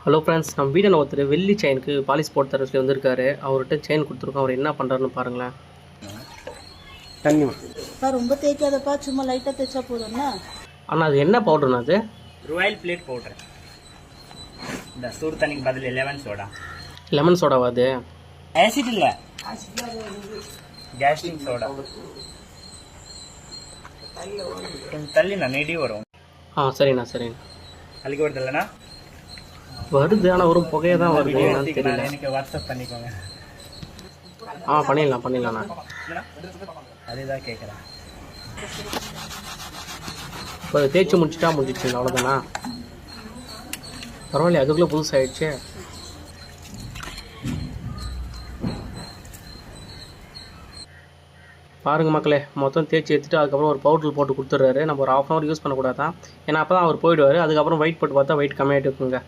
Hello friends, நம்ம வீட்டில் ஒருத்தர் வெள்ளி செயினுக்கு பாலிஷ் போட்டு தர சொல்லி வந்திருக்காரு. அவர்கிட்ட செயின் கொடுத்துருக்கோம். அவர் என்ன பண்ணுறாருன்னு பாருங்களேன். தண்ணி ரொம்ப தேய்க்காதப்பா, சும்மா லைட்டாக தேய்ச்சா போதும்னா. ஆனால் அது என்ன பவுடர்னா? அது ராயல் பிளேட் பவுடர். இந்த சூடு தண்ணிக்கு பதில் லெமன் சோடா. லெமன் சோடாவா? அது ஆசிட் இல்லை, கேஸ்டிங் சோடா. கொஞ்சம் தள்ளி நான் நெடி வரும். சரிண்ணா சரிண்ணா. அள்ளிக்கு வருது இல்லைண்ணா? வருது, ஆனால் ஒரு புகையை தான் வருது. என்னன்னு தெரியல. எனக்கு வாட்ஸ்அப் பண்ணிக்கோங்க. பண்ணிடலாம்ண்ணா. அதுதான் கேட்குறேன். இப்போ தேய்ச்சி முடிச்சிடுச்சு. அவ்வளோதானா? பரவாயில்லையே, அதுக்குள்ளே புதுசாகிடுச்சு. பாருங்க மக்களே, மொத்தம் தேய்ச்சி எடுத்துட்டு அதுக்கப்புறம் ஒரு பவுடர் போட்டு கொடுத்துட்றாரு. நம்ம ஒரு ½ hour யூஸ் பண்ணக்கூடாதான். ஏன்னா அப்போ தான் அவர் போயிடுவார். அதுக்கப்புறம் வெயிட் போட்டு பார்த்தா வெயிட் கம்மியாகிட்டு இருக்குங்க.